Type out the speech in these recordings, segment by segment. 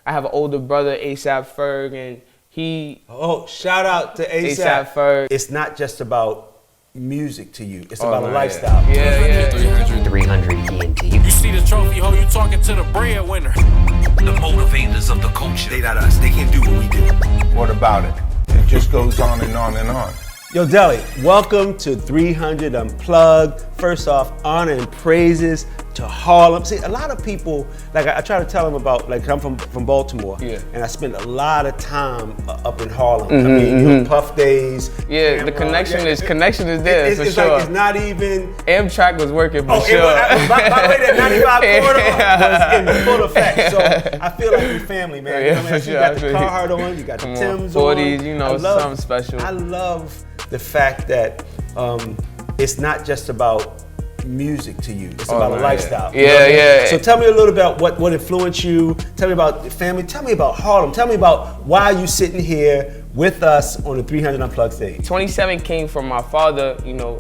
I have an older brother, A$AP Ferg, and he... Oh, shout out to A$AP Ferg. It's not just about music to you. It's about a lifestyle. Yeah. 300 ENT. You see the trophy, ho, you talking to the breadwinner. The motivators of the culture. They not us. They can't do what we do. What about it? It just goes on and on and on. Yo, Delly, welcome to 300 Unplugged. First off, honor and praises to Harlem. See, a lot of people, like I try to tell them about, like I'm from Baltimore, and I spent a lot of time up in Harlem. I mean, you know, Puff Days. Yeah, Cameron, the connection is there it's for it's sure. Like, it's not even... Amtrak was working for sure. By the way, that 95 corridor was in full effect. So I feel like we're family, man. You know what I mean? You got the Carhartt on, you got the Timbs 40s, on. you know, something special. I love the fact that it's not just about music to you. It's about a lifestyle. Yeah. So tell me a little about what influenced you. Tell me about your family. Tell me about Harlem. Tell me about why you sitting here with us on the 300 Unplugged stage. 27 came from my father, you know.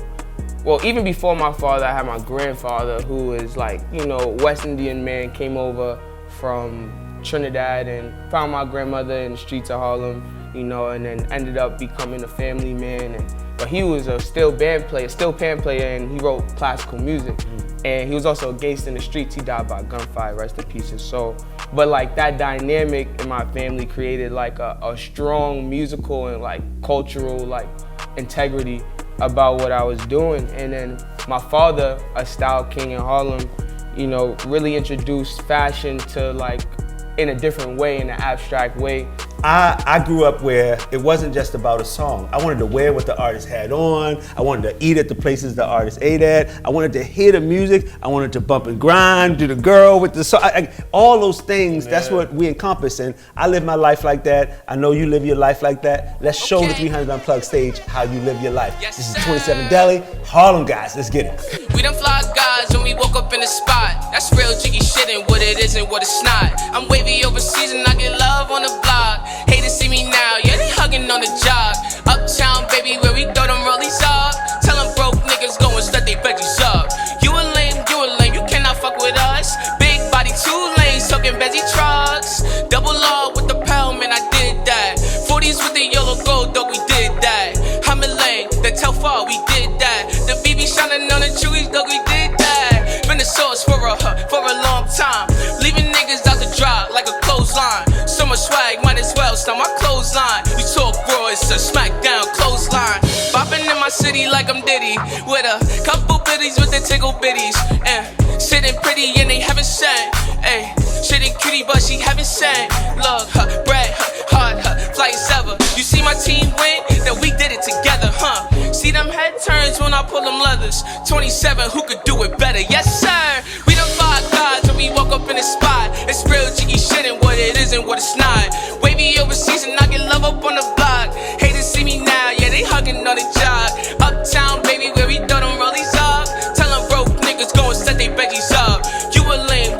Well, even before my father, I had my grandfather, who is like, you know, West Indian man, came over from Trinidad and found my grandmother in the streets of Harlem, you know, and then ended up becoming a family man. But he was a steel pan player, and he wrote classical music. And he was also a gangster in the streets. He died by gunfire, rest in peace his soul. But like that dynamic in my family created like a strong musical and like cultural like integrity about what I was doing. And then my father, a style king in Harlem, you know, really introduced fashion to like in a different way, in an abstract way. I grew up where it wasn't just about a song. I wanted to wear what the artist had on. I wanted to eat at the places the artist ate at. I wanted to hear the music. I wanted to bump and grind, do the girl with the song. All those things, that's what we encompass. And I live my life like that. I know you live your life like that. Let's show the 300 Unplugged stage how you live your life. This is 27Delly, Harlem guys, let's get it. We done fly guys when we woke up in the spot. That's real jiggy shit and what it is and what it's not. I'm wavy overseas and I get love on the block. Hate to see me now, yeah, they hugging on the job. Uptown, baby, where we throw them rollies up. Tell them broke niggas go and set they veggies up. You a lame, you cannot fuck with us. Big body, 2 lanes, talking Bezzy trucks. Double R with the pound, man, I did that. 40s with the yellow gold, dog, we did that. I'm a lane, the Telfar, we did that. The BB shining on the chewies, dog, we did that. Been the source for a long time. Leaving niggas out the drop like a clothesline. So much swag, might as well start my clothesline. You talk bro, it's a smackdown clothesline. Bopping in my city like I'm Diddy, with a couple biddies with the tickle bitties. And sitting pretty and they haven't said, ayy. Sitting cutie but she haven't said. Look, bread, hard, fly as ever. You see my team win, then we did it together, huh? See them head turns when I pull them leathers. 27, who could do it better? Yes sir. We done 5 guys when we woke up in the spot. It's real jiggy shit and what it is and what it's not. Wavy overseas and I get love up on the block. Hate to see me now, yeah, they hugging on the job. Uptown, baby, where we throw them rollies up. Tell them broke niggas go and set they veggies up. You a lame,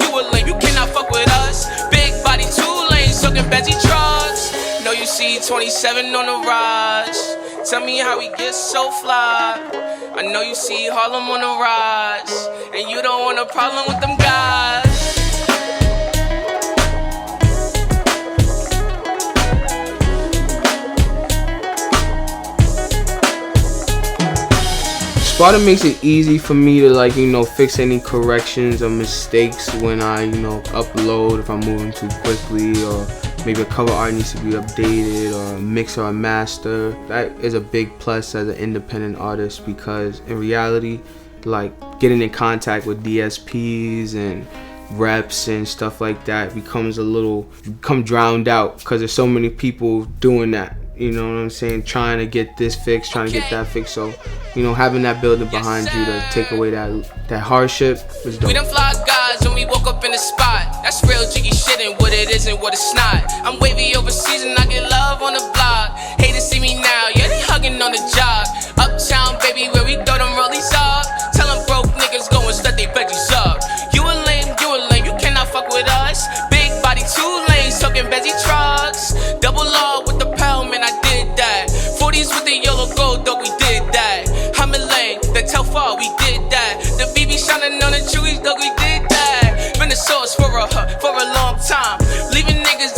you cannot fuck with us. Big body, 2 lanes, talking Bezzy trucks. Know you see 27 on the rise. Tell me how we get so fly. I know you see Harlem on the rise, and you don't want a problem with them guys. Sparta makes it easy for me to like, you know, fix any corrections or mistakes when I, you know, upload if I'm moving too quickly, or maybe a cover art needs to be updated, or a mix or a master. That is a big plus as an independent artist, because in reality, like getting in contact with DSPs and reps and stuff like that becomes drowned out, because there's so many people doing that. You know what I'm saying? Trying to get this fixed, trying to get that fixed. So, you know, having that building behind you to take away that hardship is dope. We done fly guys when we woke up in the spot. That's real jiggy shit and what it is and what it's not. I'm wavy overseas and I get love on the block. Hate to see me now, yeah, they hugging on the job. Uptown, baby, where we throw them rollies up. Tell them broke niggas go and set they veggies up. You a lame, you cannot fuck with us. Big body, 2 lanes, talking Bezzy trucks. Double R with the pound, man, I did that. 40s with the yellow gold, dog, we did that. I'm a lane, the Telfar, we did that. The BB shining on the chewies, dog, we did that. Been the source for a long time. Leaving niggas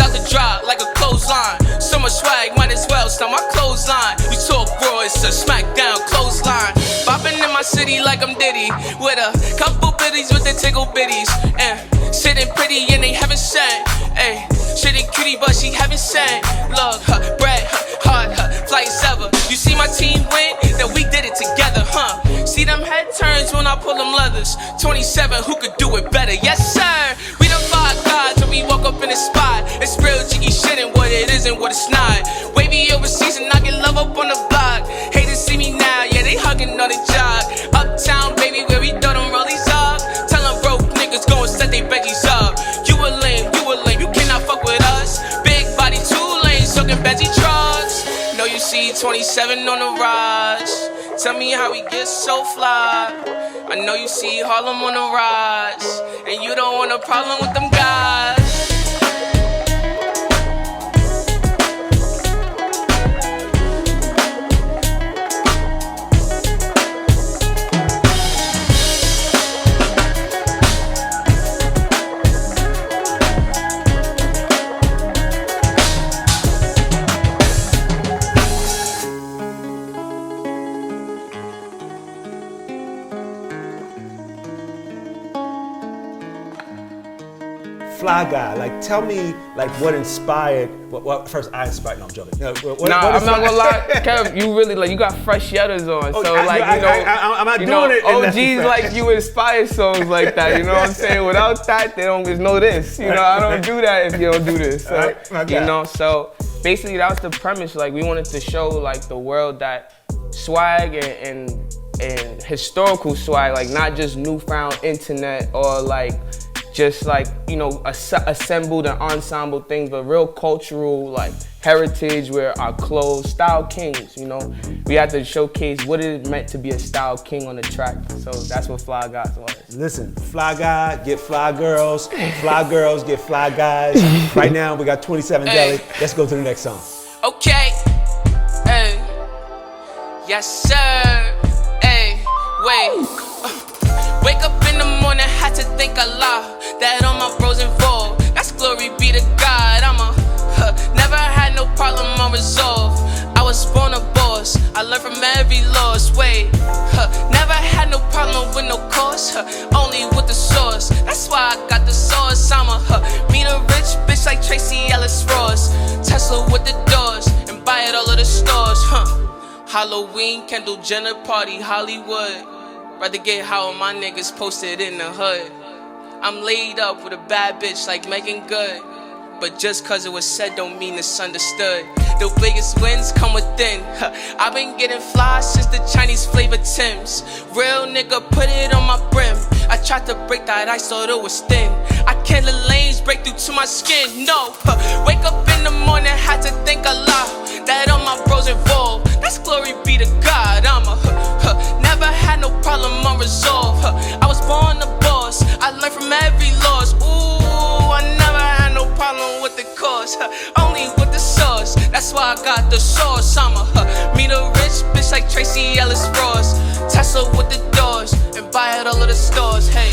on my clothesline. We talk raw, it's a smackdown clothesline. Bopping in my city like I'm Diddy, with a couple biddies with the tickle bitties. And sitting pretty and they haven't said, ayy. Shitting cutie but she haven't said. Look, bread, hard, flights ever. You see my team win, then we did it together, huh? See them head turns when I pull them leathers. 27, who could do it better? Yes sir. We done fought gods when we woke up in the spot. It's real jiggy shit and what it is and what it's not. Wavy overseas and I get love up on the block. Haters see me now, yeah they hugging on the job. Uptown baby where we throw them rollies up. Tell them broke niggas go and set they veggies up. You a lame, you cannot fuck with us. Big body, 2 lanes, soaking Benzie trucks. Know you see 27 on the rise. Tell me how we get so fly. I know you see Harlem on the rise, and you don't want a problem with them guys. Fly Guy, like tell me like what inspired, what first I inspired, no I'm joking. I'm not gonna lie, Kev, you really like, you got fresh yetters on, so I'm not doing it. OGs like you inspire songs like that, you know what I'm saying? Without that, there's no this, you know, I don't do that if you don't do this, so, you know, so basically that was the premise, like we wanted to show like the world that swag and historical swag, like not just newfound internet or like just like, you know, assembled and ensemble things, but real cultural like heritage where our clothes, style kings, you know. We had to showcase what it meant to be a style king on the track. So that's what Fly Guys was. Listen, Fly Guy, get fly girls get fly guys. Right now we got 27Delly. Let's go to the next song. Okay, hey, yes sir, hey, wait. Wake up in the morning, had to thank Allah that all my bros involved. That's glory be to God. Never had no problem unresolved. I was born a boss. I learned from every loss. Wait, never had no problem with no course. Only with the source. That's why I got the sauce. Meet a rich bitch like Tracy Ellis Ross. Tesla with the doors and buy at all of the stores. Halloween, Kendall Jenner party, Hollywood. Rather get high with my niggas posted in the hood. I'm laid up with a bad bitch like Megan Good. But just cause it was said don't mean it's understood. The biggest wins come within. I've been getting fly since the Chinese flavor Timbs. Real nigga put it on my brim. I tried to break that ice, thought it was thin. I can't let lanes break through to my skin, no. Wake up in the morning, had to thank Allah that all my bros involved. That's glory be to God. Never had no problem unresolved. I was born a boss. I learned from every loss. Ooh, I never had no problem with the cause. Only with the sauce. That's why I got the sauce. Meet a rich bitch like Tracy Ellis Ross. Tesla with the doors and buy at all of the stores. Hey,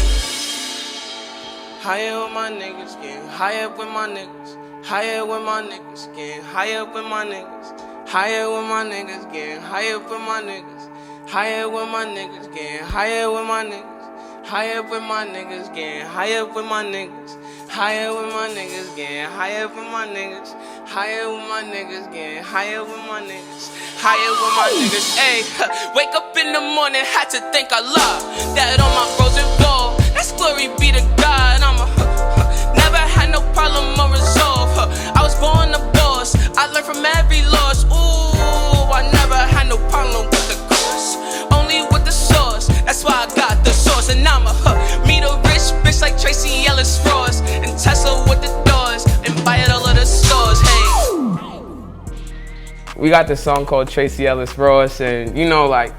higher with my niggas, getting higher with my niggas. Higher with my niggas, getting higher with my niggas. Higher with my niggas, getting higher with my niggas. Higher with my niggas, getting higher with my niggas. Higher with my niggas, getting higher with my niggas. Higher with my niggas, getting higher with my niggas. Higher with my niggas, getting higher with my niggas. Higher with my niggas, ayy. Wake up in the morning, had to thank Allah that all my bros involved. That's glory be to God. Never had no problem unresolved. I was born a boss. I learned from every loss. Ooh, I never had no problem with the course. Only with the sauce. That's why I got the sauce. And meet a rich bitch like Tracy Ellis Ross. And Tesla with the doors. And buy it all of the stores. Hey. We got this song called Tracy Ellis Ross, and you know, like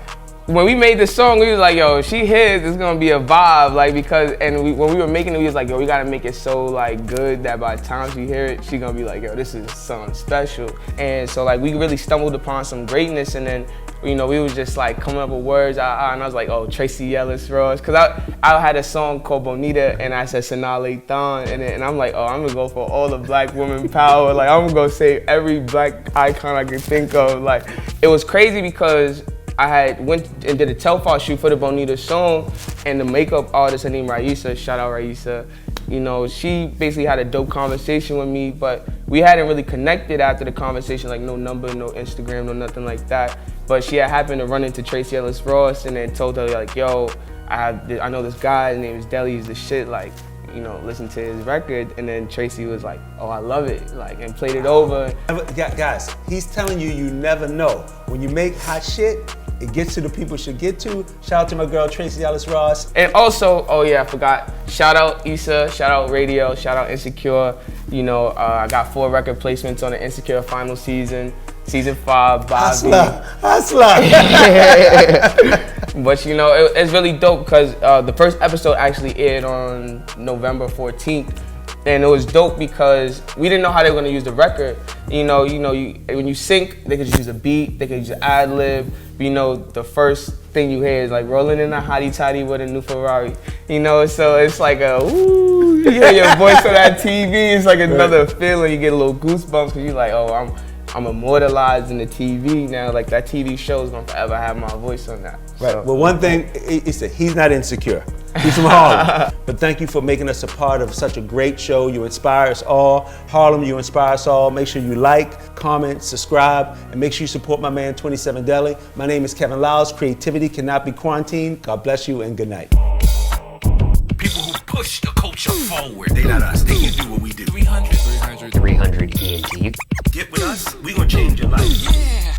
when we made this song, we was like, yo, she hits, it's gonna be a vibe, like because, and when we were making it, we was like, yo, we gotta make it so like good that by the time she hear it, she gonna be like, yo, this is something special. And so like we really stumbled upon some greatness, and then You know, we was just like coming up with words, and I was like, oh, Tracy Ellis Ross, because I had a song called Bonita, and I said Sanaa Lathan, and I'm like, oh, I'm gonna go for all the black women power. Like, I'm gonna go say every black icon I could think of. Like, it was crazy because I had went and did a Telfar shoot for the Bonita song, and the makeup artist, her name Raisa, shout out Raisa, you know, she basically had a dope conversation with me, but we hadn't really connected after the conversation, like no number, no Instagram, no nothing like that. But she had happened to run into Tracy Ellis Ross and then told her like, yo, I know this guy, his name is Delly, he's the shit, like, you know, listen to his record. And then Tracy was like, oh, I love it, like, and played it over. Guys, he's telling you, you never know. When you make hot shit, it gets to the people it should get to. Shout out to my girl, Tracy Ellis Ross. And also, oh yeah, I forgot, shout out Issa, shout out Radio, shout out Insecure. You know, I got 4 record placements on the Insecure final season, season 5, Bobby. Hustler. But you know, it's really dope because the first episode actually aired on November 14th. And it was dope because we didn't know how they were gonna use the record. You know, when you sync, they could just use a beat, they could use an ad lib. You know, the first thing you hear is like rolling in a hottie toddy with a new Ferrari. You know, so it's like a ooh, you hear your voice on that TV. It's like another feeling. You get a little goosebumps because you're like, oh, I'm immortalized in the TV now. Like that TV show is gonna forever have my voice on that. Right. So. Well, one thing is that he's not insecure. He's from Harlem. But thank you for making us a part of such a great show. You inspire us all. Harlem, you inspire us all. Make sure you like, comment, subscribe, and make sure you support my man 27Delly. My name is Kevin Liles. Creativity cannot be quarantined. God bless you and good night. People who push the culture forward. They not us. They can do what we do. 300 ENT. Get with us. We gonna change your life. Yeah.